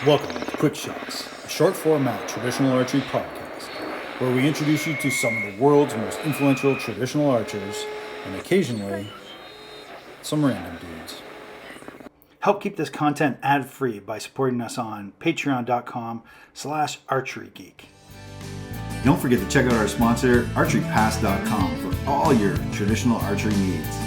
Welcome to Quick Shots, a short format traditional archery podcast, where we introduce you to some of the world's most influential traditional archers, and occasionally, some random dudes. Help keep this content ad-free by supporting us on patreon.com/archerygeek. Don't forget to check out our sponsor, archerypass.com, for all your traditional archery needs.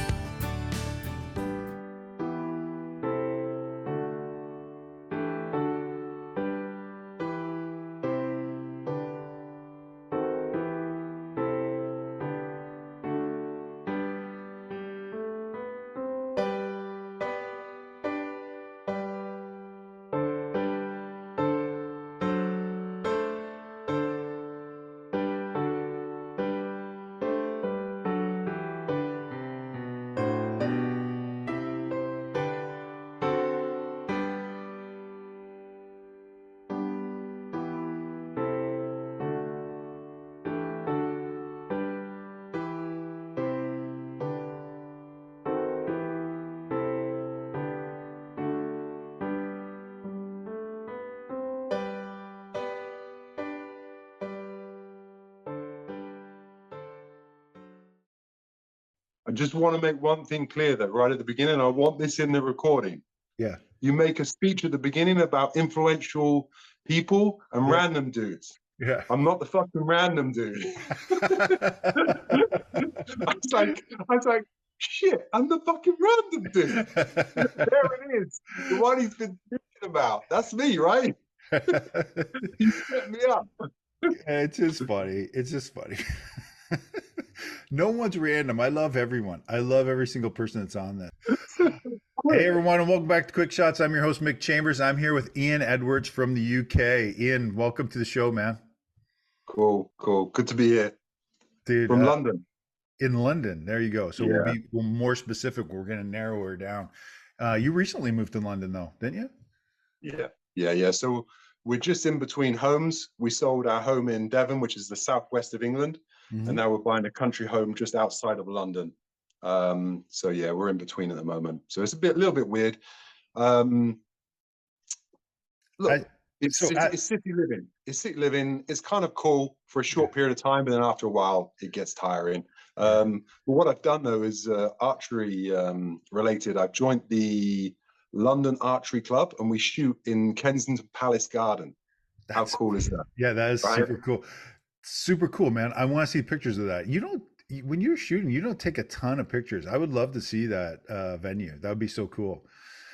I just want to make one thing clear that right at the beginning, I want this in the recording. Yeah. You make a speech at the beginning about influential people and Yeah. random dudes. Yeah. I'm not the fucking random dude. I was like, shit, I'm the fucking random dude. There it is. The one he's been thinking about. That's me, right? He set me up. It's just funny. It's just funny. No one's random. I love everyone. I love every single person that's on this. Hey, everyone, and welcome back to Quick Shots. I'm your host, Mick Chambers. I'm here with Ian Edwards from the UK. Ian, welcome to the show, man. Cool. Good to be here. Dude, From London. In London. There you go. So Yeah. we'll be more specific. We're going to narrow her down. You recently moved to London, though, didn't you? Yeah. So we're just in between homes. We sold our home in Devon, which is the southwest of England. Mm-hmm. And now we're buying a country home just outside of London. So yeah, we're in between at the moment. So it's a little bit weird. Look, it's city living. It's city living. It's kind of cool for a short period of time, but then after a while, it gets tiring. But what I've done though is archery related. I've joined the London Archery Club, and we shoot in Kensington Palace Garden. How cool is that? Yeah, that is super cool. Super cool, man. I want to see pictures of that. When you're shooting, you don't take a ton of pictures. I would love to see that venue. That would be so cool.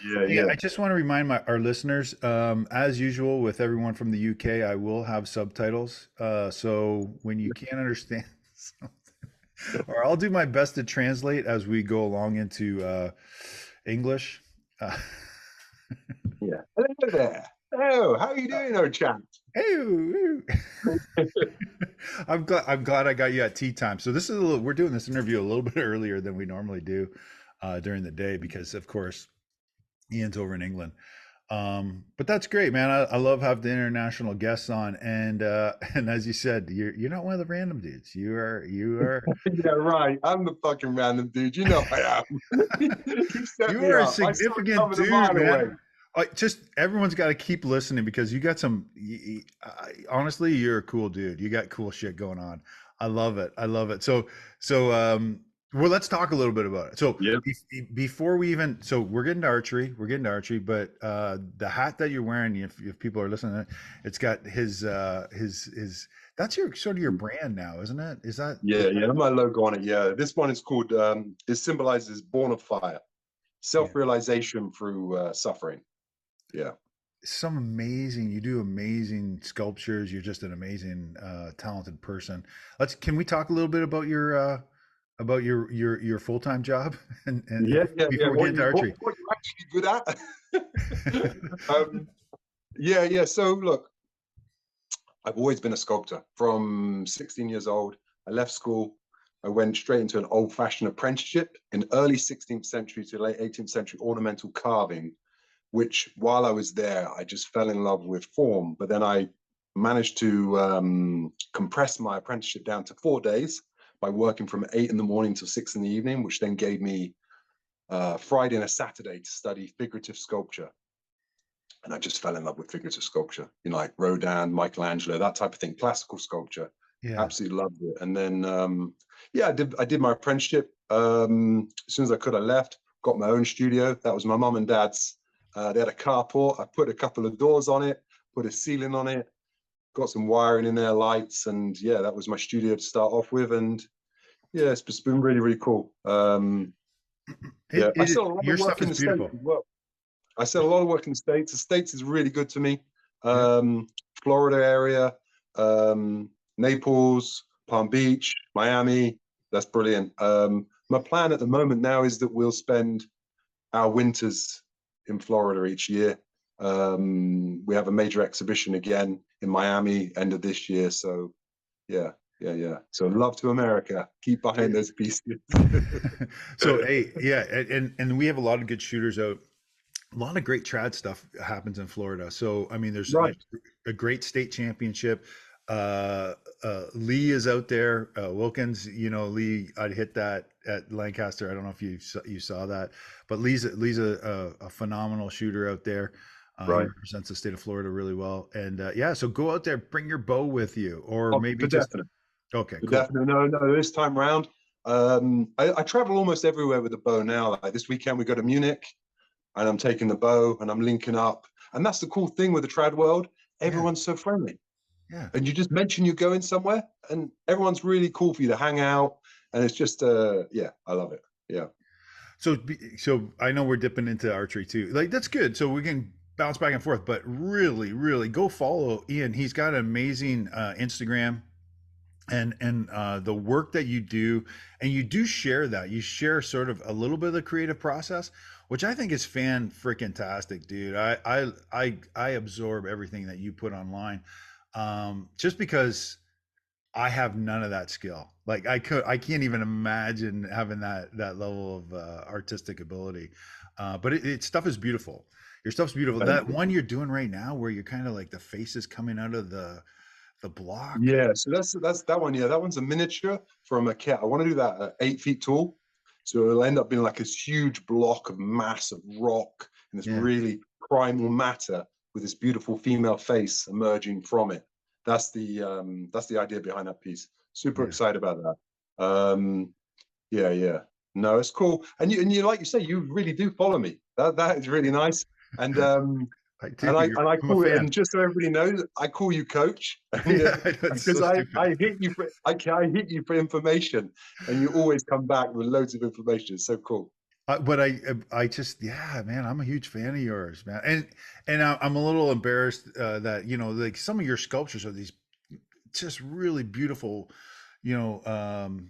Yeah. I just want to remind our listeners, as usual with everyone from the UK, I will have subtitles. So when you can't understand something, or I'll do my best to translate as we go along into English. Yeah. Hello there. Oh, how are you doing, old chap? Hey, I'm glad I got you at tea time. So we're doing this interview a little bit earlier than we normally do during the day because, of course, Ian's over in England. But that's great, man. I love having the international guests on, and as you said, you're not one of the random dudes. You are. Yeah, right. I'm the fucking random dude. You know I am. You are a significant dude, man. Just everyone's got to keep listening because you got some. Honestly, you're a cool dude. You got cool shit going on. I love it. So well, let's talk a little bit about it. So before we even, so we're getting to archery, but the hat that you're wearing, if people are listening, it's got his that's your sort of your brand now, isn't it? Is that? Yeah, my logo on it. Yeah, this one is called. It symbolizes born of fire, self-realization through suffering. Yeah. You do amazing sculptures. You're just an amazing, talented person. Can we talk a little bit about your full-time job and before we get into archery? What you're actually good at. Yeah. So look, I've always been a sculptor from 16 years old. I left school. I went straight into an old-fashioned apprenticeship in early 16th century to late 18th century ornamental carving, which while I was there, I just fell in love with form. But then I managed to compress my apprenticeship down to 4 days by working from 8 in the morning till 6 in the evening, which then gave me Friday and a Saturday to study figurative sculpture. And I just fell in love with figurative sculpture, you know, like Rodin, Michelangelo, that type of thing, classical sculpture. Yeah. Absolutely loved it. And then, yeah, I did my apprenticeship. As soon as I could, I left, got my own studio. That was my mum and dad's. They had a carport. I put a couple of doors on it, put a ceiling on it, got some wiring in there, lights. And yeah, that was my studio to start off with. And yeah, it's been really, really cool. Yeah, I still a lot Your of work stuff in is the States beautiful. as well. I said a lot of work in the States. The States is really good to me. Yeah. Florida area, Naples, Palm Beach, Miami. That's brilliant. My plan at the moment now is that we'll spend our winters in Florida each year. We have a major exhibition again in Miami end of this year. So yeah, yeah. So love to America. Keep buying those pieces. So hey, yeah, and we have a lot of good shooters out. A lot of great trad stuff happens in Florida. So I mean, there's Right. a great state championship. Lee is out there. Wilkins, you know, Lee, I'd hit that at Lancaster. I don't know if you saw that, but Lee's a phenomenal shooter out there. He Right. represents the state of Florida really well. And yeah, so go out there, bring your bow with you, or Oh, maybe for just definite. okay, For cool. definite. No. This time round, I travel almost everywhere with the bow now. Like this weekend, we go to Munich, and I'm taking the bow and I'm linking up. And that's the cool thing with the trad world. Yeah, Everyone's so friendly. yeah. And you just mention you're going somewhere, and everyone's really cool for you to hang out. And it's just, yeah, I love it. Yeah. So I know we're dipping into archery too. Like that's good. So we can bounce back and forth, but really go follow Ian. He's got an amazing Instagram and the work that you do, and you do share that. You share sort of a little bit of the creative process, which I think is fan freaking tastic, dude. I absorb everything that you put online, just because I have none of that skill. Like I can't even imagine having that level of artistic ability. But stuff is beautiful. Your stuff's beautiful. Thank That you. one you're doing right now, where you're kind of like the faces coming out of the block. Yeah. So that's that one. Yeah. That one's a miniature from a cat. I want to do that at 8 feet tall. So it'll end up being like this huge block of massive rock and this Yeah, really primal matter with this beautiful female face emerging from it. That's the idea behind that piece. Super yeah. excited about that. Yeah. No, it's cool. And you like you say, you really do follow me. That is really nice. And I do. and I I'm a call it, fan. and just so everybody knows, I call you coach, and Yeah, I know, it's because so stupid. I hit you for I hit you for information, and you always come back with loads of information. It's so cool. But I just, yeah, man, I'm a huge fan of yours, man. And I'm a little embarrassed that, you know, like some of your sculptures are these just really beautiful, you know,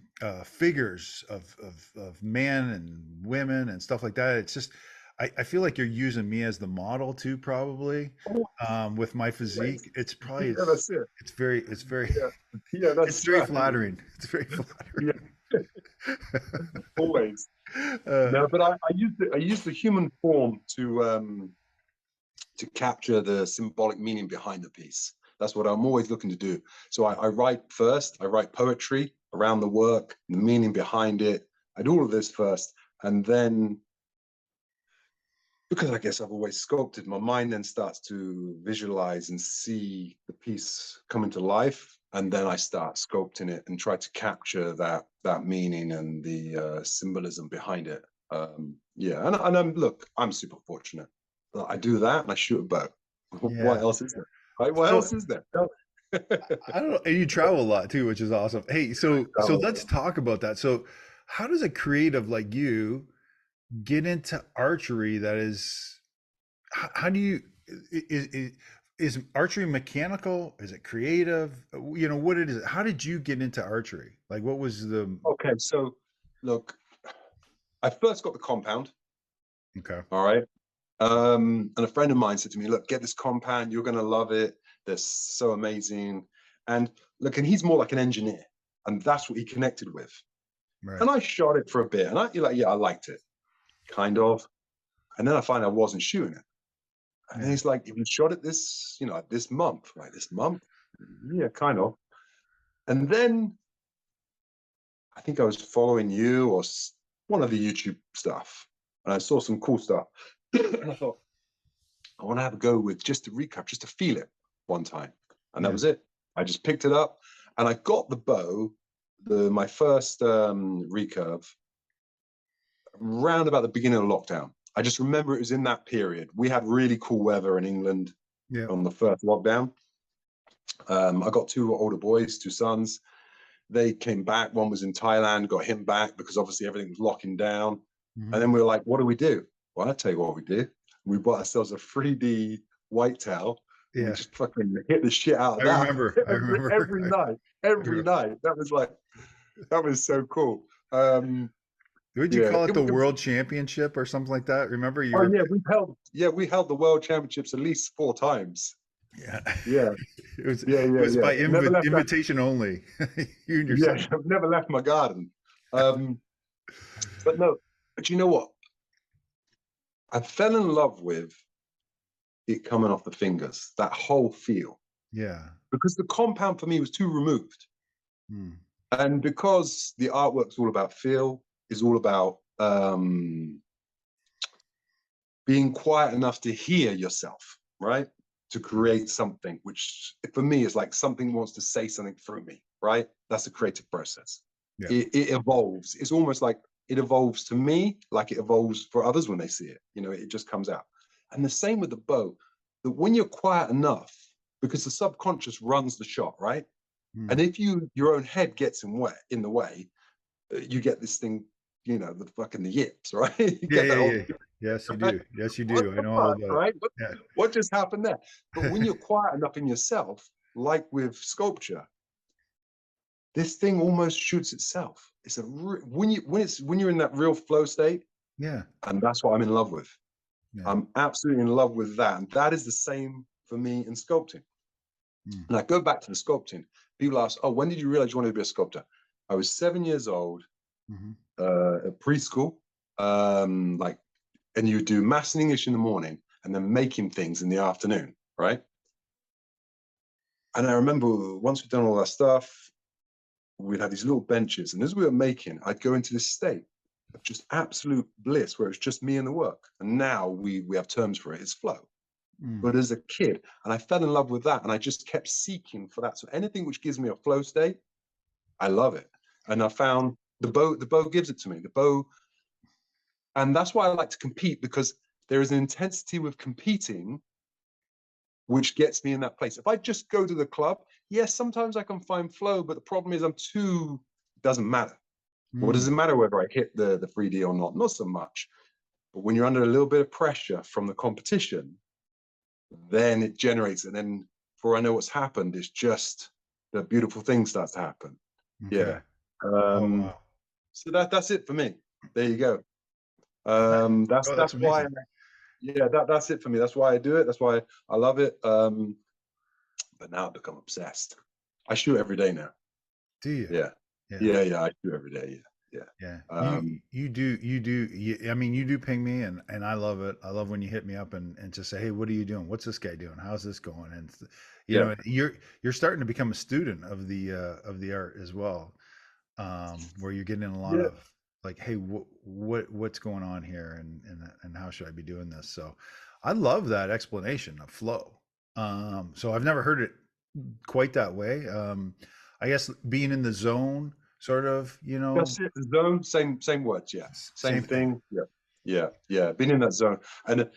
figures of men and women and stuff like that. It's just, I feel like you're using me as the model too, probably, Oh, with my always. physique. It's probably, Yeah, that's it. it's very, Yeah, yeah, it's that's very right. flattering. It's very Yeah, flattering. always. uh, No, but I use the human form to capture the symbolic meaning behind the piece. That's what I'm always looking to do. So I write first, I write poetry around the work, the meaning behind it. I do all of this first. And then, because I guess I've always sculpted, my mind then starts to visualize and see the piece come into life. And then I start sculpting it and try to capture that meaning and the symbolism behind it. Yeah, and I'm super fortunate. I do that and I shoot a bow. What yeah. else is there? Right? What So else is there? I don't know. And you travel a lot too, which is awesome. Hey, so let's talk about that. So how does a creative like you get into archery that is how do you is archery mechanical? Is it creative? You know, what it is. How did you get into archery? Like what was the Okay, so look, I first got the compound. okay. All right. And a friend of mine said to me, look, get this compound, you're gonna love it. They're so amazing. And look, and he's more like an engineer, and that's what he connected with. Right. And I shot it for a bit, and you're like, yeah, I liked it, kind of. And then I find I wasn't shooting it. And Yeah. he's like, if you shot it this month, right? This month? Yeah, kind of. And then I think I was following you or one of the YouTube stuff, and I saw some cool stuff. And I thought, I want to have a go with just the recurve, just to feel it one time. And that was Yeah. it. I just picked it up and I got the bow, my first recurve, round about the beginning of lockdown. I just remember it was in that period. We had really cool weather in England Yeah. on the first lockdown. I got two older boys, two sons. They came back. One was in Thailand, got him back because obviously everything was locking down. Mm-hmm. And then we were like, what do we do? Well, I'll tell you what we do. We bought ourselves a 3D whitetail. Yeah. We just fucking hit the shit out of I that. remember. Every night. Every night. That was so cool. Would you call it the World Championship or something like that? Remember you? Oh yeah, we held the World Championships at least 4 times. Yeah. It was by invitation only. You and your son. I've never left my garden. But you know what? I fell in love with it coming off the fingers, that whole feel. Yeah. Because the compound for me was too removed. And because the artwork's all about feel, is all about being quiet enough to hear yourself, right? To create something, which for me is like something wants to say something through me, right? That's a creative process. Yeah. It evolves. It's almost like it evolves to me, like it evolves for others when they see it. You know, it just comes out. And the same with the bow, that when you're quiet enough, because the subconscious runs the shot, right? And if your own head gets in the way, you get this thing, you know, the yips, right? Yes, you do. Yes, you do. I know all about right? What just happened there? But when you're quiet enough in yourself, like with sculpture, this thing almost shoots itself. It's when you're in that real flow state. Yeah. And that's what I'm in love with. Yeah. I'm absolutely in love with that. And that is the same for me in sculpting. And I go back to the sculpting. People ask, oh, when did you realize you wanted to be a sculptor? I was 7 years old, at preschool, and you do maths and English in the morning and then making things in the afternoon, right? And I remember once we'd done all that stuff, we'd have these little benches, and as we were making, I'd go into this state of just absolute bliss where it's just me and the work. And now we have terms for it, it's flow. But as a kid, and I fell in love with that, and I just kept seeking for that. So anything which gives me a flow state, I love it. And I found the bow gives it to me. The bow, and that's why I like to compete, because there is an intensity with competing which gets me in that place. If I just go to the club, yes, sometimes I can find flow, but the problem is it doesn't matter. What does it matter whether I hit the 3D or not? Not so much. But when you're under a little bit of pressure from the competition, then it generates, and then before I know what's happened, it's just the beautiful thing starts to happen. Okay. Yeah. Wow. So that's it for me. There you go. That's why. That's it for me. That's why I do it. That's why I love it. But now I've become obsessed. I shoot every day now. Do you? Yeah. I shoot every day. Yeah. You do. I mean, you do ping me, and I love it. I love when you hit me up and just say, hey, what are you doing? What's this guy doing? How's this going? And you know, you're starting to become a student of the art as well, where you're getting in a lot of like, hey, what's going on here, and how should I be doing this? So I love that explanation of flow. So I've never heard it quite that way. I guess being in the zone, sort of, you know. That's it. The zone, same words, yeah. Same thing. Yeah. Being in that zone. And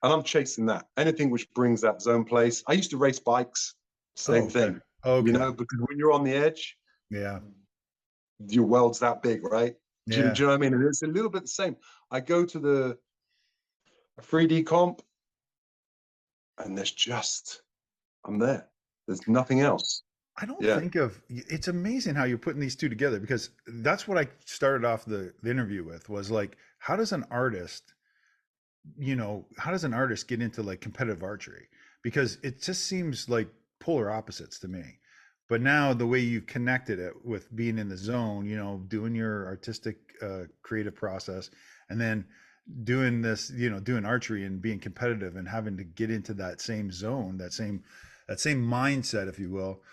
I'm chasing that. Anything which brings that zone place. I used to race bikes. Same thing. Okay. You know, because when you're on the edge, your world's that big, right? Do you know what I mean? And it's a little bit the same. I go to the 3D comp, and I'm there. There's nothing else. I don't think it's amazing how you're putting these two together, because that's what I started off the interview with, was like, how does an artist get into like competitive archery? Because it just seems like polar opposites to me. But now the way you've connected it with being in the zone, you know, doing your artistic creative process, and then doing this, you know, doing archery and being competitive and having to get into that same zone, that same mindset, if you will.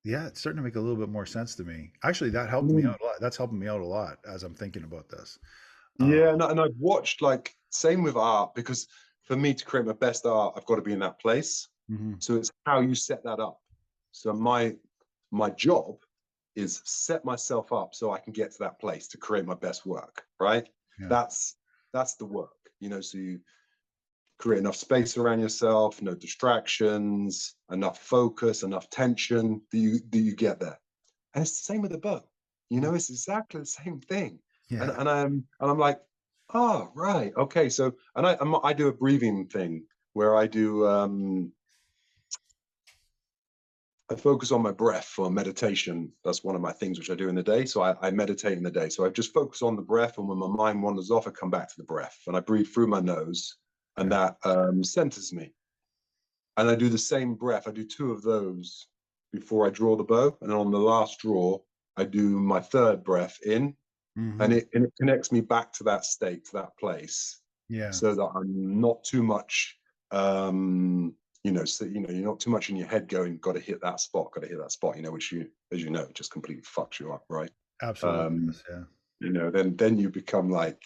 It's starting to make a little bit more sense to me. Actually, that helped me out a lot. That's helping me out a lot as I'm thinking about this. And I've watched, like, same with art, because for me to create my best art, I've got to be in that place. So it's how you set that up. So my job is set myself up so I can get to that place to create my best work, right? Yeah. That's the work, you know. So you create enough space around yourself, no distractions, enough focus, enough tension that you get there. And it's the same with the bow, you know, it's exactly the same thing. Yeah. And I'm like, oh, right, okay. So, and I do a breathing thing where I do, I focus on my breath for meditation. That's one of my things which I do in the day. So I meditate in the day. So I just focus on the breath, and when my mind wanders off, I come back to the breath, and I breathe through my nose, and that centers me. And I do the same breath. I do 2 of those before I draw the bow, and then on the last draw, I do my 3rd breath in, and it connects me back to that state, to that place. Yeah. So that I'm not too much, you know, so, you know, you're not too much in your head going, got to hit that spot, you know, which you, as you know, just completely fucks you up, right? Absolutely. Yeah. You know, then you become like,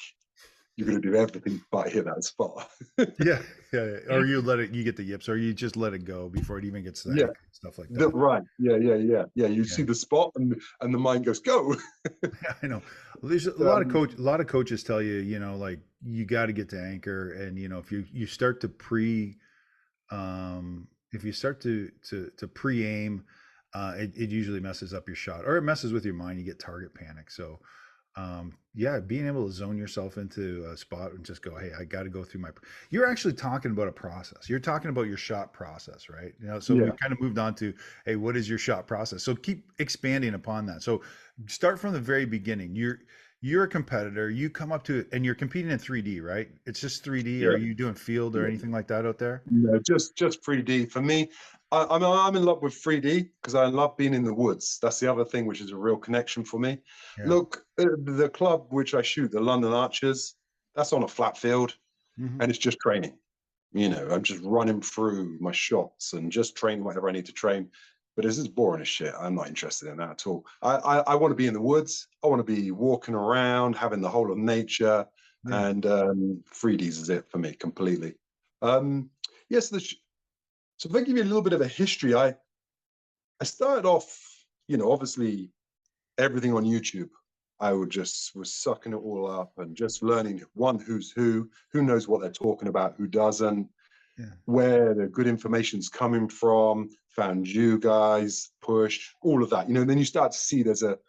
you're going to do everything but hit that spot. Yeah. Or you get the yips, or you just let it go before it even gets to that, stuff like that. Right. Yeah. You see the spot, and the mind goes, go. I know. There's a lot of coaches tell you, you know, like, you got to get to anchor, and, you know, if you start to if you start to pre-aim, it usually messes up your shot, or it messes with your mind. You get target panic. So yeah, being able to zone yourself into a spot and just go, hey, I got to go through you're actually talking about a process. You're talking about your shot process, right? You know, so we kind of moved on to, hey, what is your shot process? So keep expanding upon that. So start from the very beginning. You're a competitor. You come up to it, and you're competing in 3D, right? It's just 3D. Are you doing field or anything like that out there? No, just 3D for me. I'm in love with 3D because I love being in the woods. That's the other thing, which is a real connection for me. Look, the club which I shoot, the London Archers, that's on a flat field, and it's just training. You know, I'm just running through my shots and just training whatever I need to train. But this is boring as shit. I'm not interested in that at all. I want to be in the woods. I want to be walking around, having the whole of nature, and 3Ds is it for me completely. Yes, so if I give you a little bit of a history, I started off, you know, obviously everything on YouTube. I was sucking it all up and just learning who's who knows what they're talking about, who doesn't, where the good information's coming from, found you guys, pushed, all of that. You know, and then you start to see there's a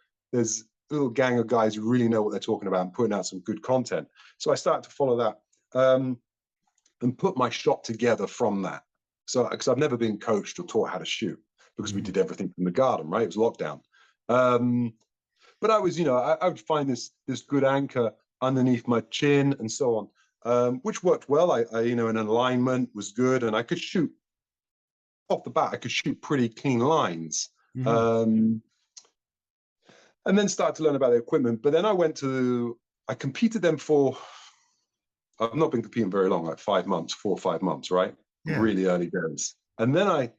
little gang of guys who really know what they're talking about and putting out some good content. So I started to follow that and put my shot together from that. So, because I've never been coached or taught how to shoot, because we did everything from the garden, right? It was lockdown. But I was, you know, I would find this good anchor underneath my chin and so on, which worked well. I you know, an alignment was good, and I could shoot off the bat. I could shoot pretty clean lines. And then started to learn about the equipment. But then I competed them for, I've not been competing very long, like 4 or 5 months, right? Really early days. And then I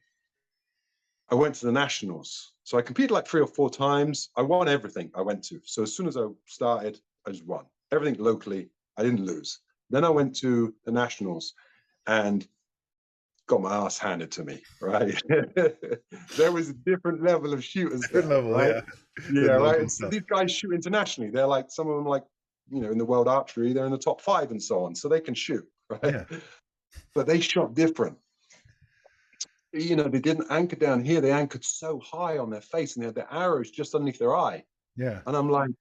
went to the nationals. So I competed like 3 or 4 times. I won everything I went to. So as soon as I started, I just won everything locally. I didn't lose. Then I went to the nationals and got my ass handed to me, right? There was a different level of shooters there, right? Right. So these guys shoot internationally. They're like, some of them, like, you know, in the world archery, they're in the top 5 and so on. So they can shoot, right? But they shot different. You know, they didn't anchor down here. They anchored so high on their face, and they had their arrows just underneath their eye. And I'm like,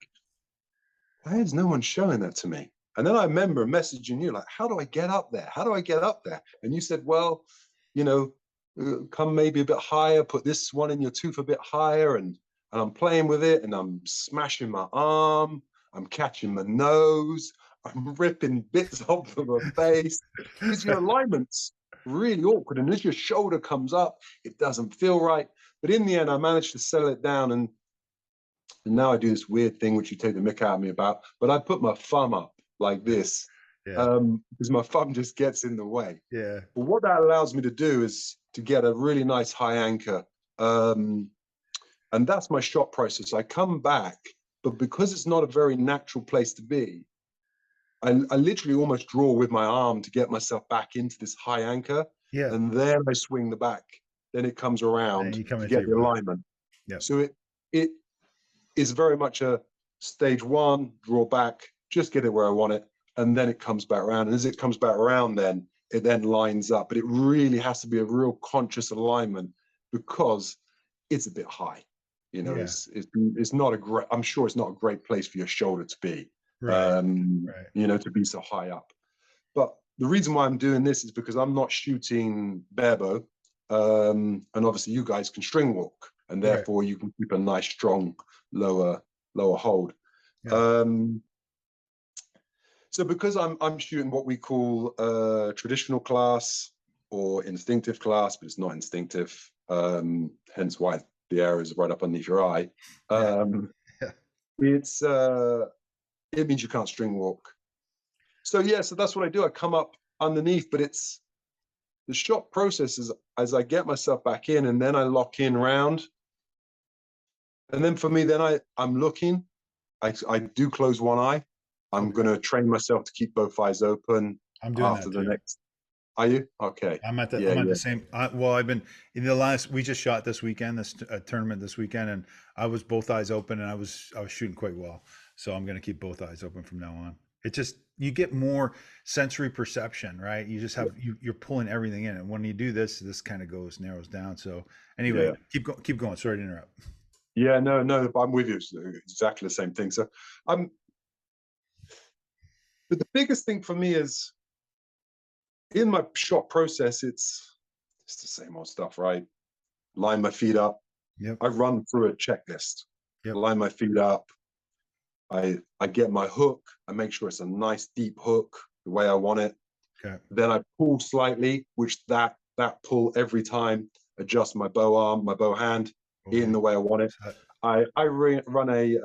why is no one showing that to me? And then I remember messaging you, like, how do I get up there? How do I get up there? And you said, well, you know, come maybe a bit higher, put this one in your tooth a bit higher. And I'm playing with it, and I'm smashing my arm. I'm catching my nose. I'm ripping bits off of my face, because your alignment's really awkward. And as your shoulder comes up, it doesn't feel right. But in the end, I managed to settle it down. And now I do this weird thing, which you take the mick out of me about, but I put my thumb up like this, because my thumb just gets in the way. But what that allows me to do is to get a really nice high anchor. And that's my shot process. I come back, but because it's not a very natural place to be, I literally almost draw with my arm to get myself back into this high anchor. Yeah. And then I swing the back. Then it comes around to get the alignment. Yeah. So it is very much a stage one, draw back, just get it where I want it. And then it comes back around. And as it comes back around, then it then lines up. But it really has to be a real conscious alignment because it's a bit high. You know, it's not a great, I'm sure it's not a great place for your shoulder to be, you know, to be so high up. But the reason why I'm doing this is because I'm not shooting barebow. And obviously you guys can string walk, and therefore you can keep a nice, strong, lower hold. Yeah. So because I'm shooting what we call traditional class or instinctive class, but it's not instinctive, hence why the arrow is right up underneath your eye. It's it means you can't string walk. So yeah, so that's what I do. I come up underneath, but it's the shot process is as I get myself back in, and then I lock in round. And then for me, then I'm looking. I do close one eye. I'm going to train myself to keep both eyes open. I'm doing after that the too. next. Are you? Okay. I'm at the same. Well, I've been in the last. We just shot this weekend, this tournament this weekend, and I was both eyes open, and I was shooting quite well. So I'm going to keep both eyes open from now on. It just, you get more sensory perception, right? You just have you're pulling everything in, and when you do this kind of narrows down. So anyway, keep going. Sorry to interrupt. Yeah, no, I'm with you. It's exactly the same thing. So but the biggest thing for me is in my shot process, it's the same old stuff, right? Line my feet up. Yep. I run through a checklist. Yep. Line my feet up. I get my hook. I make sure it's a nice deep hook the way I want it. Okay. Then I pull slightly, which that pull every time adjust my bow arm, my bow hand in the way I want it. I run a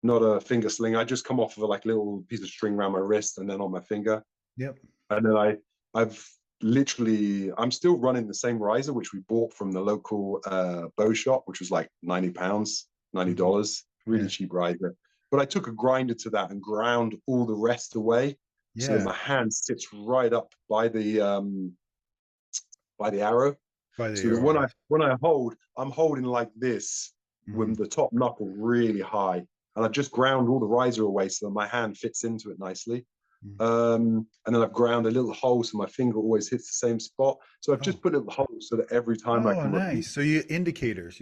not a finger sling. I just come off of a little piece of string around my wrist and then on my finger. Yep. And then I'm still running the same riser, which we bought from the local bow shop, which was like £90, $90, really cheap riser. But I took a grinder to that and ground all the rest away. So that my hand sits right up by the arrow. So that when I hold, I'm holding like this with the top knuckle really high. And I've just ground all the riser away so that my hand fits into it nicely. And then I've ground a little hole so my finger always hits the same spot. So I've just put a little hole so that every time I can repeat. So you have indicators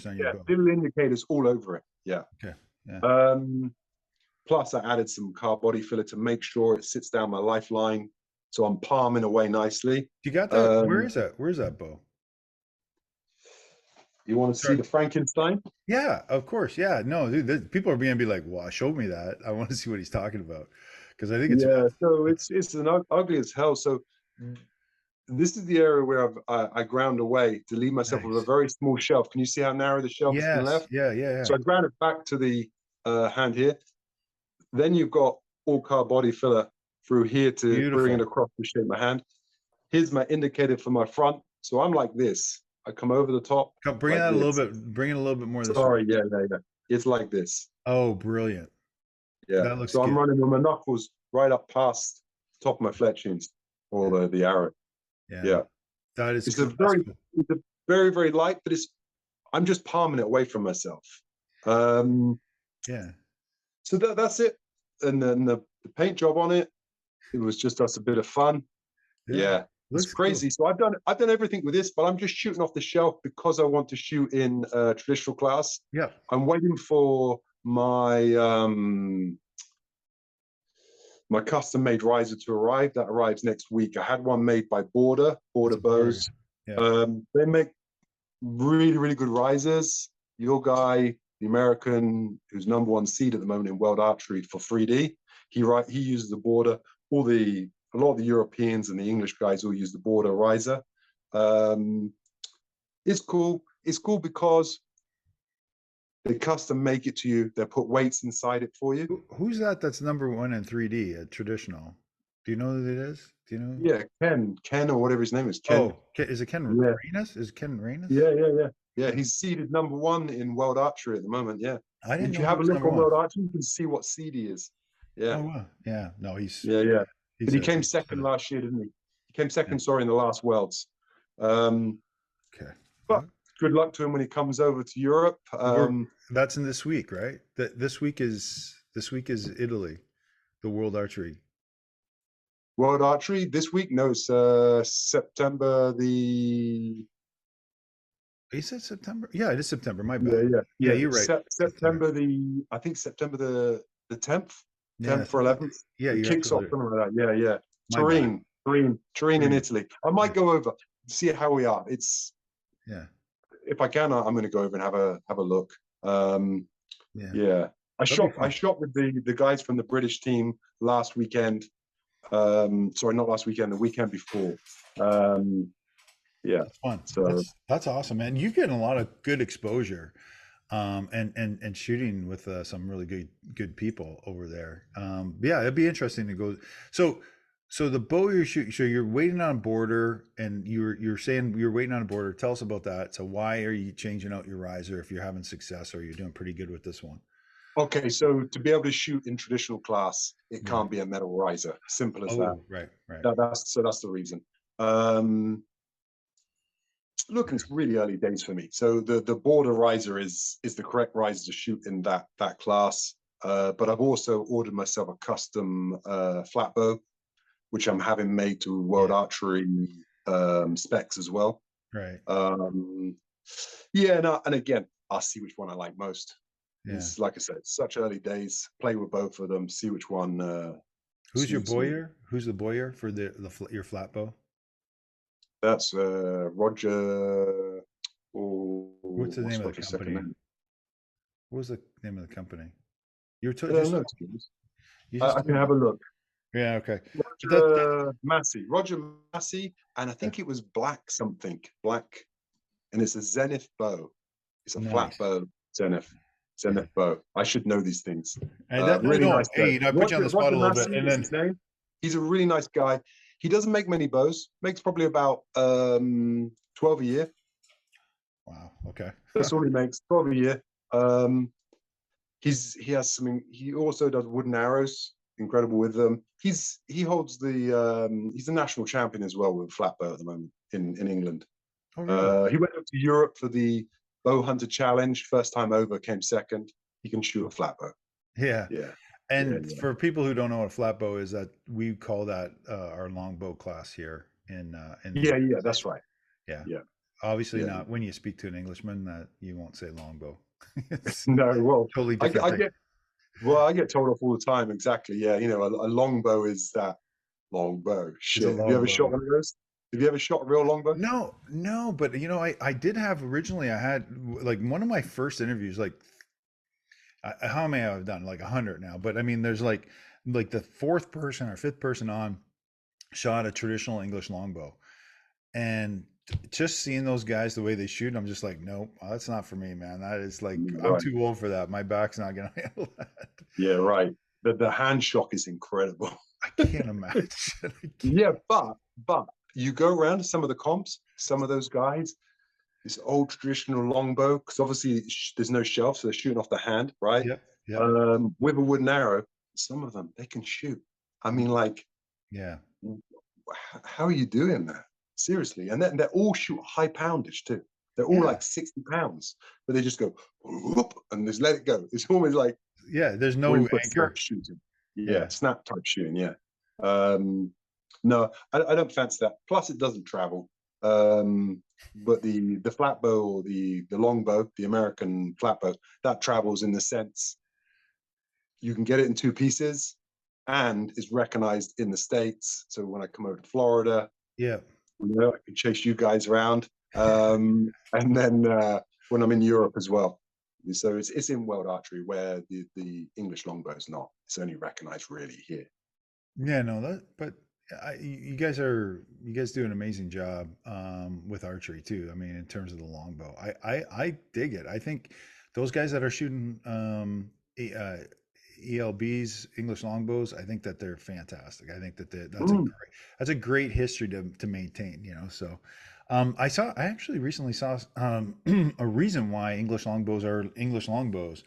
on your bow. Little indicators all over it. Yeah. Okay. Yeah. Plus I added some car body filler to make sure it sits down my lifeline. So I'm palming away nicely. You got that? Where's that bow? You want to see the Frankenstein? Yeah, of course. Yeah, no, dude, people are going to be like, "Wow, show me that. I want to see what he's talking about." Because I think it's so it's an ugly as hell. So this is the area where I ground away to leave myself with a very small shelf. Can you see how narrow the shelf is to the left? Yeah. So I ground it back to the hand here. Then you've got all car body filler through here to bring it across to shape my hand. Here's my indicator for my front. So I'm like this. I come over the top. Bring it a little bit. Bring it a little bit more. Sorry, yeah. It's like this. Oh, brilliant. Yeah. That looks so I'm running with my knuckles right up past the top of my fletchings or the arrow. Yeah. That is. It's a very, very light, but I'm just palming it away from myself. Yeah. So that's it. And then the paint job on it, it was just us a bit of fun. Yeah. It's crazy. Cool. So I've done everything with this, but I'm just shooting off the shelf because I want to shoot in traditional class. Yeah. I'm waiting for my my custom made riser to arrive. That arrives next week. I had one made by Border Bows. Yeah. They make really, really good risers. Your guy, the American, who's #1 seed at the moment in World Archery for 3D, he uses the Border. A lot of the Europeans and the English guys all use the Border riser. It's cool. It's cool because they custom make it to you. They put weights inside it for you. Who's that? That's #1 in 3D at traditional. Do you know who it is? Do you know? Yeah, Ken or whatever his name is. Ken. Oh, is it Ken Reynes? Is it Ken Reynes? Yeah. He's seeded #1 in World Archery at the moment. Yeah. I didn't if you have a look on World Archery, you can see what seed he is. Yeah, Oh wow. Yeah. No, yeah, yeah. But he's he a came he's second last year, didn't he? He came yeah. second, sorry, in the last Worlds. Um, Okay. but good luck to him when he comes over to Europe. We're that's in this week, right? That this week is Italy, the World Archery. World Archery this week. No, it's September the. Is it September? Yeah, it is September. My Yeah, bad. yeah, Yeah, yeah. you're right. September. September the. I think September the 10th, Yeah, 10th or 11th. yeah, It you're kicks off absolutely something like that. Yeah, yeah. my bad. Turin in Green. Italy. I might go over, see how we are. It's Yeah, if I can, I'm going to go over and have a look. Um, yeah. yeah, That'd be I fun. shot with the guys from the British team last weekend. Sorry, not last weekend, the weekend before. Um, yeah, That's fun. so That's awesome, man. You're getting a lot of good exposure, and shooting with some really good people over there. Yeah, it'd be interesting to go. So, so the bow you're shooting, so you're waiting on a border, and you're saying you're waiting on a border. Tell us about that. So, why are you changing out your riser if you're having success, or you're doing pretty good with this one? okay, so to be able to shoot in traditional class, it Yeah. can't be a metal riser. Simple as that. Oh, right, right. That's the reason. Um, Look, it's really early days for me. So the border riser is the correct riser to shoot in that class. But I've also ordered myself a custom flat bow, which I'm having made to World Yeah, Archery specs as well. right. Um, yeah, no, and again, I'll see which one I like most. Yeah. It's like I said, it's such early days. Play with both of them, see which one Who's your suits me. boyer? Who's the boyer for your flat bow? That's Roger. Oh, What's the name what's of the Roger's second company? name? What was the name of the company? You were I don't just know, to be honest. you just I can told me. have a look. Yeah, okay. But that Roger Massey, and I yeah, think it was Black something, Black, and it's a Zenith bow. It's a flat nice. bow Zenith, Yeah. bow. I should know these things. And that no, Really no. nice guy. Hey, I put you on the spot Roger a little bit, Massey and is then his name. He's a really nice guy. He doesn't make many bows. Makes probably about 12 a year. wow. Okay. That's all he makes, 12 a year. Um, he has something. He also does wooden arrows. Incredible with them. He holds he's the national champion as well with flat bow at the moment in England. Oh, really? He went up to Europe for the bow hunter challenge. First time over, came second. He can shoot a flat bow. Yeah. Yeah, yeah, And yeah. for people who don't know what a flat bow is, that we call that our longbow class here in the Yeah, United yeah. That's States. right. Yeah. Yeah, Obviously yeah. not when you speak to an Englishman that you won't say longbow. It's No, well, totally I, different I thing. get I get told off all the time. Exactly. Yeah, a longbow is that longbow. It's a Shit. Have you ever shot longbow. one of those? Have you ever shot a real longbow? No, no, but I did have originally. I had like one of my first interviews. Like, how many I've done? Like 100 now. But I mean, there's like the fourth person or fifth person on shot a traditional English longbow, and just seeing those guys the way they shoot, I'm just like, nope, that's not for me, man. That is like I'm Right. too old for that. My back's not gonna handle that. Yeah, right. The hand shock is incredible. I can't imagine. I can't. Yeah, but you go around to some of the comps, some of those guys, this old traditional longbow, because obviously there's no shelf, so they're shooting off the hand, right? Yep, yep, With a wooden arrow. Some of them they can shoot. I mean, like, yeah, how are you doing that? Seriously, and then they're all shoot high poundage too. They're all yeah, like 60 pounds, but they just go whoop, and just let it go. It's almost like yeah. There's what do no you put snap anchor. shooting? Yeah, Yeah, snap type shooting. Yeah. Um, no, I don't fancy that. Plus, it doesn't travel. But the flat bow or the long bow, the American flat bow, that travels in the sense you can get it in two pieces and is recognized in the States. So when I come over to Florida, yeah. I can chase you guys around. And then when I'm in Europe as well. So it's in World Archery where the English longbow is not. It's only recognized really here. Yeah, no, but you guys do an amazing job with archery too. I mean, in terms of the longbow, I dig it. I think those guys that are shooting ELBs, English longbows, I think that they're fantastic. I think that Mm. that's a great history to maintain. So I actually recently saw a reason why English longbows are English longbows,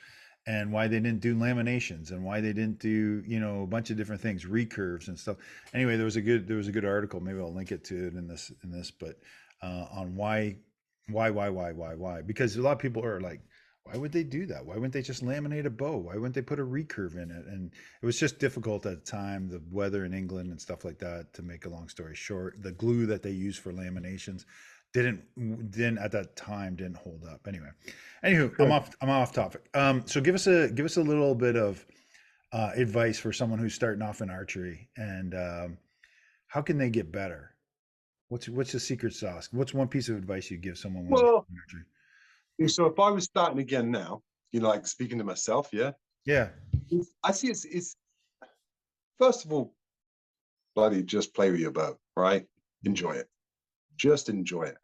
and why they didn't do laminations and why they didn't do, a bunch of different things, recurves and stuff. Anyway, there was a good article. Maybe I'll link it to it in this, but on why, because a lot of people are like, why would they do that? Why wouldn't they just laminate a bow? Why wouldn't they put a recurve in it? And it was just difficult at the time, the weather in England and stuff like that. To make a long story short, the glue that they use for laminations didn't at that time didn't hold up. Anywho, I'm Sure. off topic. So give us a little bit of advice for someone who's starting off in archery, and how can they get better? What's the secret sauce? What's one piece of advice you give someone when they're Well, starting archery? so if I was starting again now, like speaking to myself, yeah, Yeah. I see it's first of all, bloody just play with your bow, right? Enjoy it. Just enjoy it.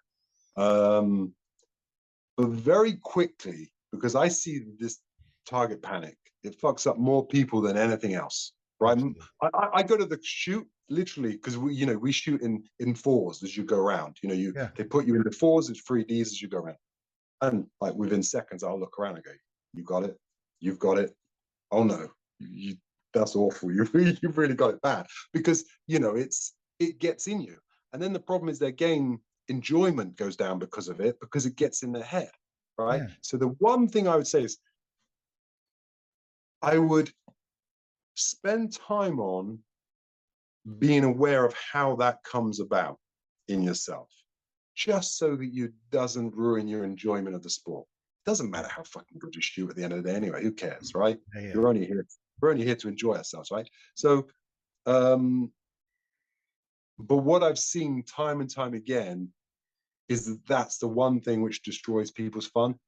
But very quickly, because I see this target panic, it fucks up more people than anything else, right? Absolutely. I go to the shoot literally because we shoot in fours as you go around. Yeah. They put you into fours, it's 3Ds as you go around, and like within seconds, I'll look around and go, "You got it, you've got it. Oh no, that's awful. You've really got it bad because it gets in you, and then the problem is their game enjoyment goes down because of it because it gets in their head, right? Yeah. So the one thing I would say is I would spend time on being aware of how that comes about in yourself, just so that you doesn't ruin your enjoyment of the sport. Doesn't Yeah. matter how fucking good you shoot at the end of the day anyway. Who cares, right? Yeah. Yeah. You're only here. We're only here to enjoy ourselves, right? So, um, but what I've seen time and time again is that that's the one thing which destroys people's fun.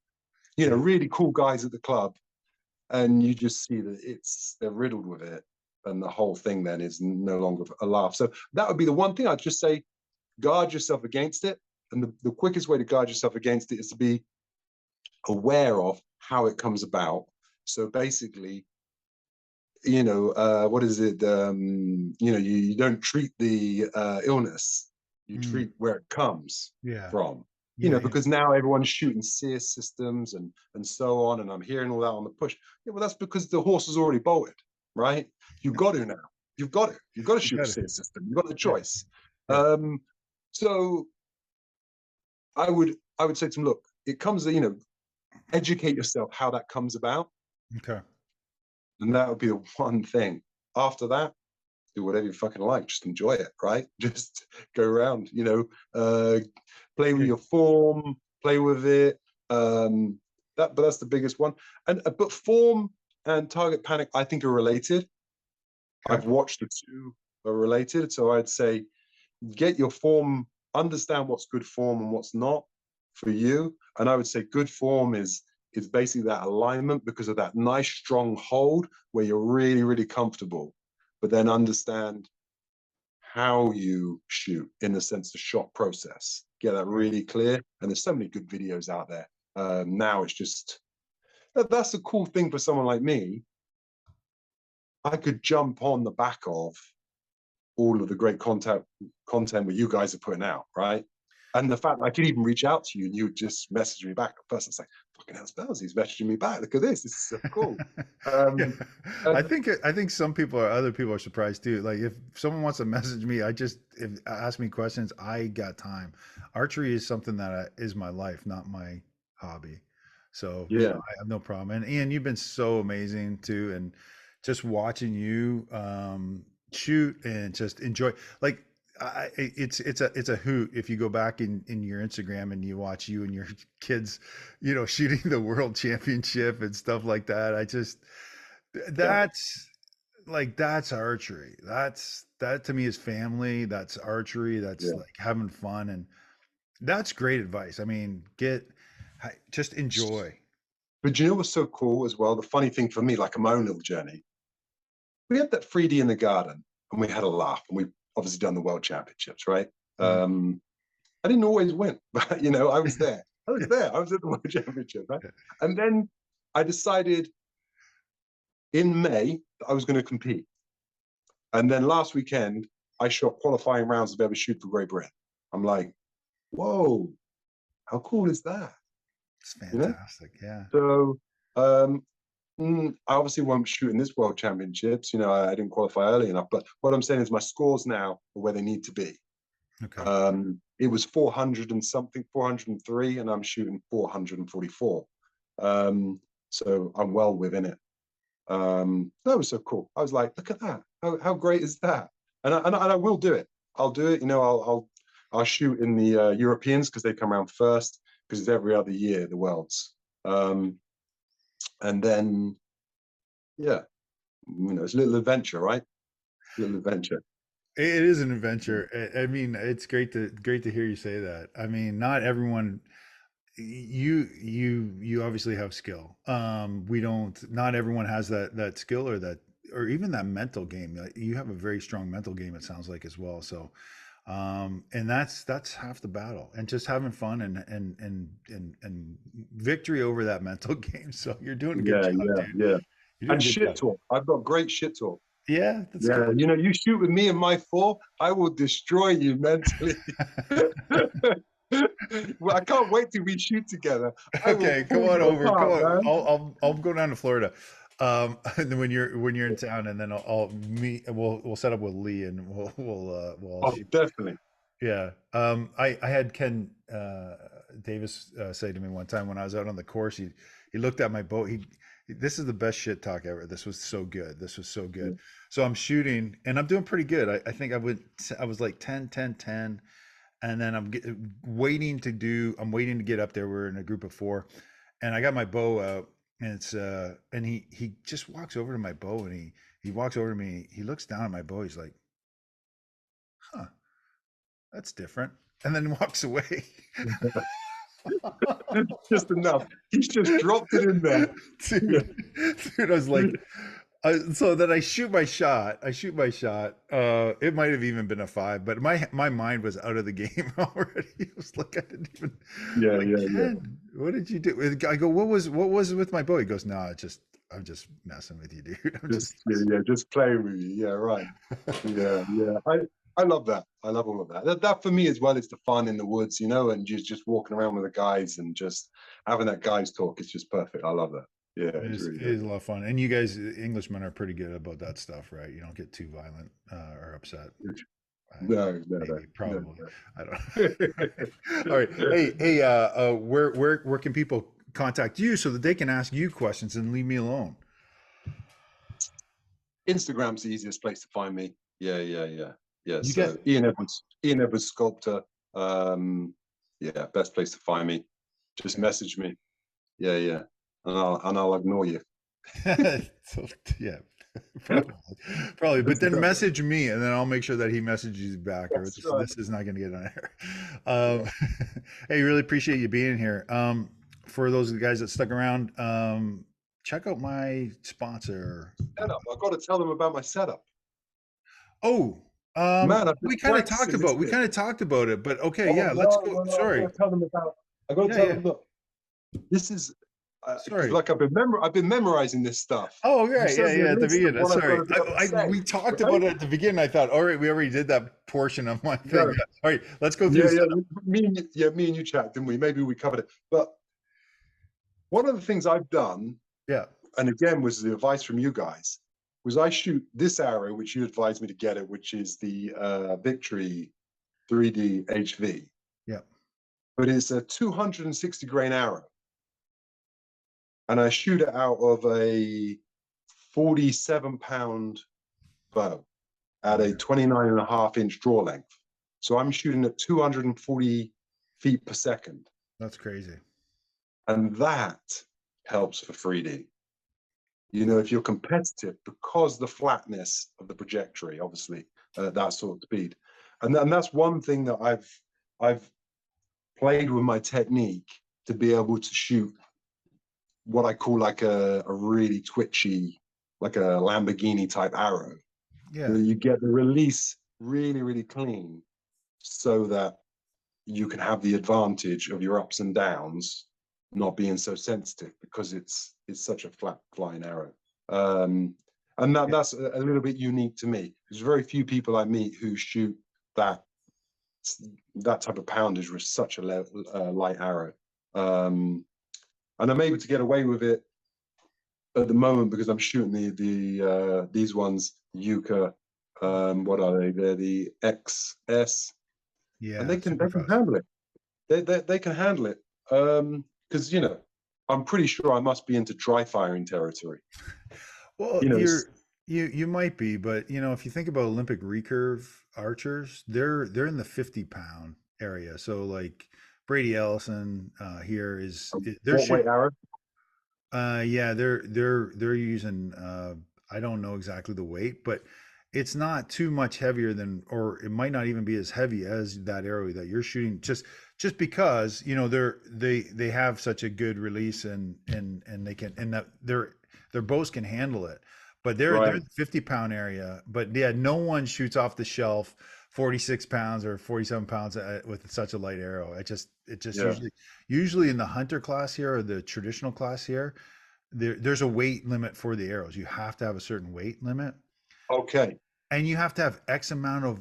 Yeah. Really cool guys at the club, and you just see that they're riddled with it, and the whole thing then is no longer a laugh. So that would be the one thing I'd just say: guard yourself against it. And the quickest way to guard yourself against it is to be aware of how it comes about. So basically, what is it? You don't treat the illness, you Mm. treat where it comes Yeah. from. Yeah. Yeah. Because now everyone's shooting sear systems and so on, and I'm hearing all that on the push. Yeah, well, that's because the horse is already bolted, right? You've got to now. You've got to. You've got to You shoot a got it. sear system. You've got the Yeah. choice. Yeah. So I would say to them, look, it comes, educate yourself how that comes about, Okay. and that would be the one thing. After that, do whatever you fucking like. Just enjoy it, right? Just go around, play with Okay. your form, play with it. But that's the biggest one. And but form and target panic, I think, are related. Okay. I've watched the two are related, so I'd say get your form, understand what's good form and what's not for you. And I would say good form is basically that alignment because of that nice strong hold where you're really, really comfortable, but then understand how you shoot in the sense of shot process. Get that Right. really clear. And there's so many good videos out there. Now it's just that's the cool thing for someone like me. I could jump on the back of all of the great content what you guys are putting out, right? And the fact that I could even reach out to you and you would just message me back. The person's like, fucking hell, Spells, he's messaging me back. Look at this. This is so cool. Yeah. I And think I think other people are surprised too. Like if someone wants to message me, if ask me questions, I got time. Archery is something that is my life, not my hobby. So, yeah, I have no problem. And Ian, you've been so amazing too, and just watching you shoot and just enjoy. Like it's a hoot if you go back in your Instagram and you watch you and your kids, shooting the world championship and stuff like that. yeah, That's that's archery. That to me is family. That's archery. That's yeah. like having fun, and that's great advice. I mean, just enjoy. But you know what's so cool as well? The funny thing for me, like my own little journey, we had that 3D in the garden and we had a laugh and we obviously done the world championships, right? Mhm. I didn't always win, but I was there. I was there. I was at the world championship, right? And then I decided in May that I was going to compete. And then last weekend, I shot qualifying rounds of ever shoot for Great Britain. I'm like, whoa, how cool is that? It's You know? fantastic. Yeah. So, um, I obviously won't shoot in this World Championships. You know, I didn't qualify early enough. But what I'm saying is my scores now are where they need to be. Okay. It was 400 and something, 403, and I'm shooting 444. So I'm well within it. That was so cool. I was like, look at that. How great is that? And I will do it. I'll do it. You know, I'll shoot in the Europeans because they come around first, because it's every other year, the Worlds. And then, yeah, you know, it's a little adventure, right? A little adventure. It is an adventure. I mean, it's great to hear you say that. I mean, not everyone. You obviously have skill. We don't. Not everyone has that skill or that or even that mental game. You have a very strong mental game. It sounds like as well. So, and that's half the battle. And just having fun and victory over that mental game. So you're doing a good Yeah, job, yeah, dude. yeah. You're doing And a good shit job. talk. I've got great shit talk. Yeah, that's Yeah, good. you know, you shoot with me and my four, I will destroy you mentally. Well, I can't wait till we shoot together. I will Okay, come pull on you over. Come apart, on. man. I'll go down to Florida. And then when you're in town, and then I'll meet. We'll set up with Lee, and we'll all Oh, shoot. definitely. Yeah. I had Ken Davis say to me one time when I was out on the course. He looked at my boat. This is the best shit talk ever. This was so good. This was so Yeah. good. So I'm shooting, and I'm doing pretty good. I think I was like 10, 10, 10. And then I'm waiting to get up there. We're in a group of four, and I got my bow out, and it's and he just walks over to my bow, and he walks over to me. He looks down at my bow. He's like, "Huh, that's different," and then walks away. Just enough. He's just dropped it in there. Yeah. Dude, I was like, so then I shoot my shot. It might have even been a 5, but my mind was out of the game already. It was like I didn't even Yeah, like yeah, yeah. Ken, what did you do? I go, what was with my bow? He goes, no, I'm just messing with you, dude. I'm just Just yeah, yeah, just playing with you. Yeah, right. Yeah, yeah. I love that. I love all of that. That for me as well is the fun in the woods, you know, and just walking around with the guys and just having that guys talk. It's just perfect. I love that. Yeah, it's really it good. is a lot of fun. And you guys, Englishmen, are pretty good about that stuff, right? You don't get too violent or upset. No, no, no, Maybe, no, probably. I don't know. no. All right. Hey, where can people contact you so that they can ask you questions and leave me alone? Instagram's the easiest place to find me. Yeah, yeah, yeah, yeah. You get So Ian Edwards sculptor. Yeah, best place to find me. Just okay. message me. Yeah, yeah, and I'll ignore you. So, yeah, probably, probably. But then message me, and then I'll make sure that he messages you back, or That's right. this is not going to get on air. Yeah. Hey, really appreciate you being here. For those guys that stuck around, check out my sponsor. Setup. I've got to tell them about my setup. Oh, Man, I've been practicing this we bit. kind of talked about it, but okay, Oh yeah, let's no, go. no, no! I've got Sorry. to tell them about. I've got to Yeah, tell yeah. them. Look, this is because Sorry. like I've been memorizing this stuff. Oh, You right. Yeah, sent me a yeah. At the list of beginning. what I've got Sorry. to be able to say. We talked about Right? it at the beginning. I thought, all right, we already did that portion of my thing. No. All right, let's go through Yeah, the yeah. setup. Me and you chat, didn't we? Maybe we covered it. But one of the things I've done, Yeah. and again was the advice from you guys, was I shoot this arrow, which you advised me to get it, which is the Victory 3D HV. Yeah. But it's a 260 grain arrow. And I shoot it out of a 47-pound bow at a 29.5-inch draw length. So I'm shooting at 240 feet per second. That's crazy. And that helps for 3D. You know, if you're competitive, because the flatness of the trajectory, obviously, that sort of speed. And that's one thing that I've played with my technique to be able to shoot what I call like a really twitchy, like a Lamborghini type arrow. Yeah. You get the release really, really clean so that you can have the advantage of your ups and downs not being so sensitive because it's such a flat flying arrow. And that's a little bit unique to me. There's very few people I meet who shoot that type of poundage with such a light arrow. And I'm able to get away with it at the moment, because I'm shooting these ones, Yuka, what are they? They're the XS, and Yeah, they can super fast. handle it. They can handle it. Because I'm pretty sure I must be into dry firing territory. Well, You know, it's you might be, but if you think about Olympic recurve archers, they're in the 50-pound area. So like Brady Ellison here they're what weight shooting. arrow? Yeah, they're using I don't know exactly the weight, but it's not too much heavier than, or it might not even be as heavy as that arrow that you're shooting. Just because they have such a good release and they can, and that their bows can handle it. But they're Right. in the 50-pound area. But yeah, no one shoots off the shelf 46 pounds or 47 pounds with such a light arrow. It just Yeah. usually in the hunter class here or the traditional class here, there's a weight limit for the arrows. You have to have a certain weight limit, Okay. and you have to have X amount of.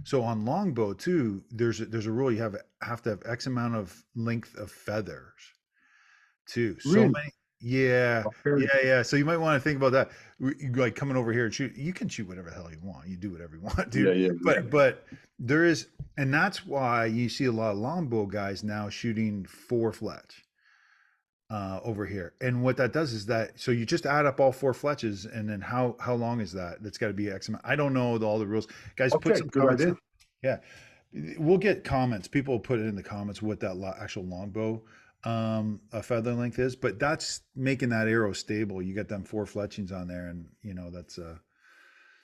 So on longbow too, there's a rule. You have to have X amount of length of feathers too. So Really? many. Yeah, Okay. yeah. So you might want to think about that. Like coming over here and shoot. You can shoot whatever the hell you want. You do whatever you want, Yeah, dude. yeah, yeah. But there is, and that's why you see a lot of longbow guys now shooting 4 fletch over here. And what that does is that, so you just add up all 4 fletches, and then how long is that? That's got to be X amount. I don't know all the rules. Guys, put Okay, some good comments. idea. Yeah, we'll get comments. People will put it in the comments what that actual longbow a feather length is, but that's making that arrow stable. You got them 4 fletchings on there, and that's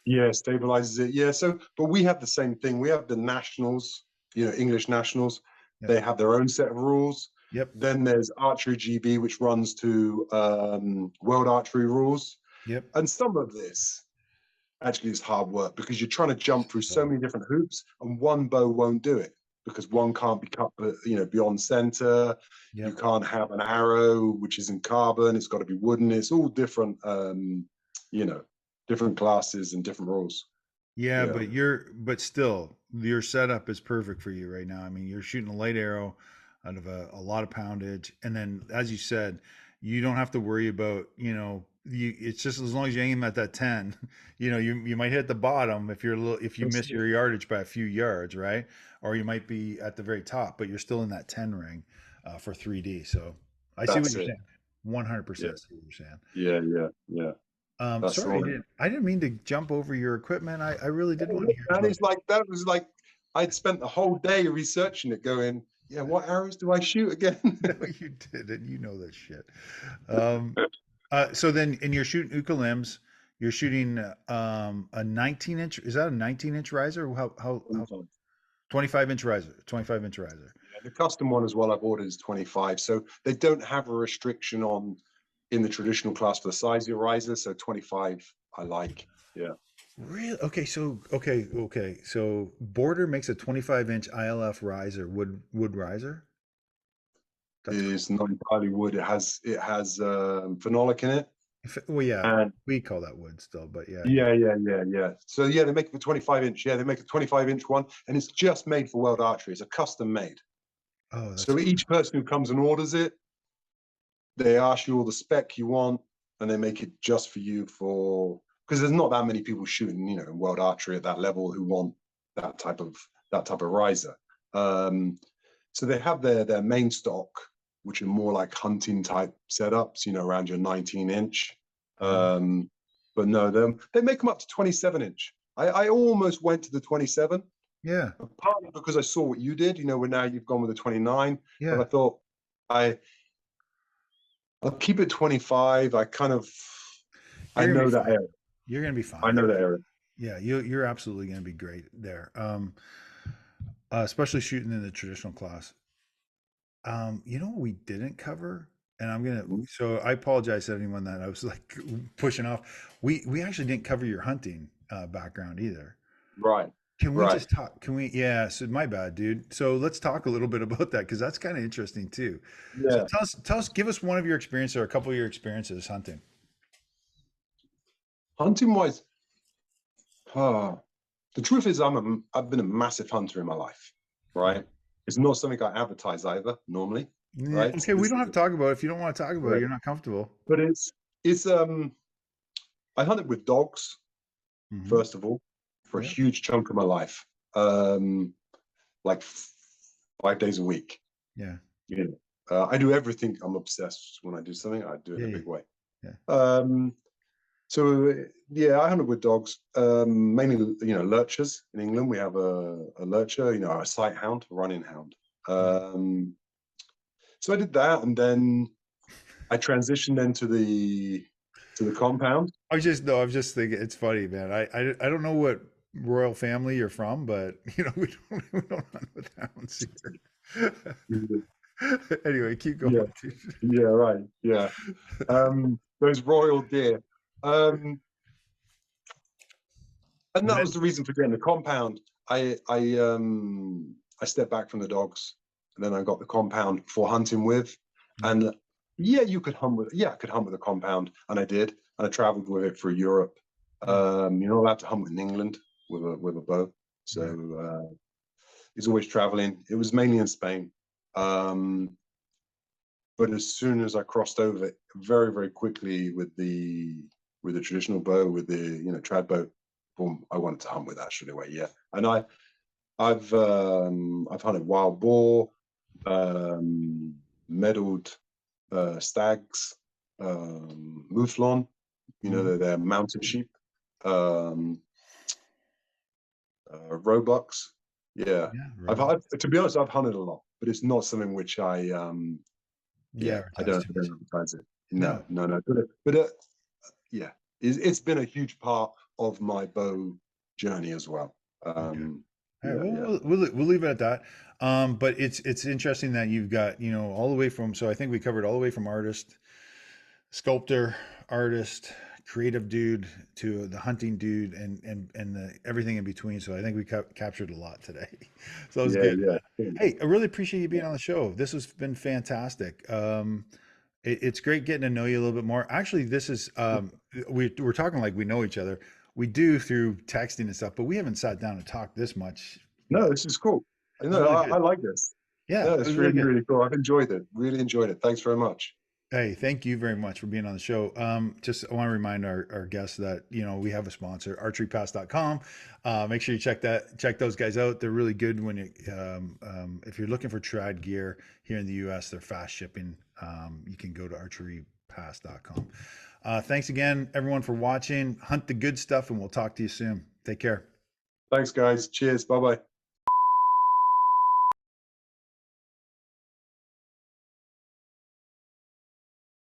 Yeah, stabilizes it. Yeah, so but we have the same thing. We have the nationals, English nationals. yep, They have their own set of rules. yep, Then there's Archery GB, which runs to World Archery rules. yep. And some of this actually is hard work because you're trying to jump through so So many different hoops, and one bow won't do it because one can't be cut, beyond center. You yep. can't have an arrow which isn't carbon. It's got to be wooden. It's all different, you know, different classes and different rules. Yeah, Yeah. but still, your setup is perfect for you right now. I mean, you're shooting a light arrow out of a lot of poundage, and then as you said, you don't have to worry about it's just as long as you aim at that 10, you might hit the bottom if you That's miss it. your yardage by a few yards, right? Or you might be at the very top, but you're still in that 10 ring for 3D. So I see what That's you're it. saying. Yeah. 100% see what you're saying. Yeah. Yeah. Yeah. That's the Sorry, one. I didn't mean to jump over your equipment. I really did want to hear And about it's like that was like I'd spent the whole day researching it, going, yeah, what arrows do I shoot again? No, you didn't. You know that shit. Um, so then, and you're shooting ukalims. You're shooting a 19 inch. Is that a 19-inch riser? How 25-inch riser? 25-inch riser. Yeah, the custom one as well I've ordered is 25. So they don't have a restriction on in the traditional class for the size of your riser. So 25 I like. Yeah. Really? Okay. Okay. So Border makes a 25-inch ILF riser, wood riser. That's cool. It's not entirely wood. It has phenolic in it. Well, yeah, And we call that wood still, but yeah, yeah. yeah. So yeah, they make it for 25 inch. Yeah, they make a 25-inch one, and it's just made for World Archery. It's a custom made. Oh, that's So each person who comes and orders it, they ask you all the spec you want, and they make it just for you because there's not that many people shooting, in World Archery at that level who want that type of riser. So they have their main stock, which are more like hunting type setups, around your 19-inch. cool. But no, they make them up to 27-inch. I almost went to the 27, Yeah, partly because I saw what you did, where now you've gone with the 29. But yeah. I thought I'll keep it 25. I You're gonna be know that fine. area. You're gonna be I fine. know that area. Yeah, you're absolutely gonna be great there. Especially shooting in the traditional class. You know what we didn't cover? And Mhm. so I apologize to anyone that I was like pushing off. We actually didn't cover your hunting background either. Right, Can we right. just talk? Can we? Yeah. So my bad, dude. So let's talk a little bit about that because that's kind of interesting too. So Yeah. tell us, give us one of your experiences or a couple of your experiences hunting. Hunting wise, the truth is I've been a massive hunter in my life, right? It's not something I advertise either, normally, Yeah, right? okay, we This don't is have to talk about it. If you don't want to talk about it, right. you're not comfortable. But It's I hunted with dogs, first of all, for a huge chunk of my life. Like 5 days a week. Yeah. You know, I do everything. I'm obsessed when I do something. I do it in a big way. Yeah. So yeah, I hunted with dogs, mainly, you know, lurchers. In England, we have a lurcher, you know, a sight hound, a running hound. So I did that, and then I transitioned into the compound. I was just thinking, it's funny, man. I don't know what royal family you're from, but you know, we don't hunt with hounds here. Anyway, keep Yeah, going. yeah, right, yeah. Those royal deer. And that was the reason for getting the compound. I stepped back from the dogs, and then I got the compound for hunting with. And yeah, you could hunt with, yeah, I could hunt with a compound, and I did. And I traveled with it through Europe. You're not allowed to hunt in England with a bow, so he's always traveling. It was mainly in Spain. But as soon as I crossed over very, very quickly with the traditional bow, with the, you know, trad bow, boom, I wanted to hunt with that straight away. Yeah, and I've hunted wild boar, meddled stags, mouflon, you know, they're mountain sheep, roebucks. Yeah, I've to be honest, I've hunted a lot, but it's not something which I yeah, I don't advertise it. No. But yeah, it's been a huge part of my bow journey as well. All right, well, we'll leave it at that. But it's interesting that you've got, you know, all the way from, so I think we covered all the way from artist, sculptor, artist, creative dude to the hunting dude, and the everything in between. So I think we captured a lot today. So it was good. Yeah. Hey, I really appreciate you being on the show. This has been fantastic. It's great getting to know you a little bit more. Actually, this is we're talking like we know each other. We do through texting and stuff, but we haven't sat down and talked this much. No, this is cool. No, Really I like this. Yeah, No, it it's was really really, good. really cool. I've enjoyed it. Really enjoyed it. Thanks very much. Hey, thank you very much for being on the show. Just I want to remind our guests that, you know, we have a sponsor, archerypass.com. Make sure you check those guys out. They're really good when you, if you're looking for trad gear here in the US, they're fast shipping. You can go to archerypass.com. Thanks again, everyone, for watching. Hunt the good stuff, and we'll talk to you soon. Take care. Thanks, guys. Cheers. Bye-bye.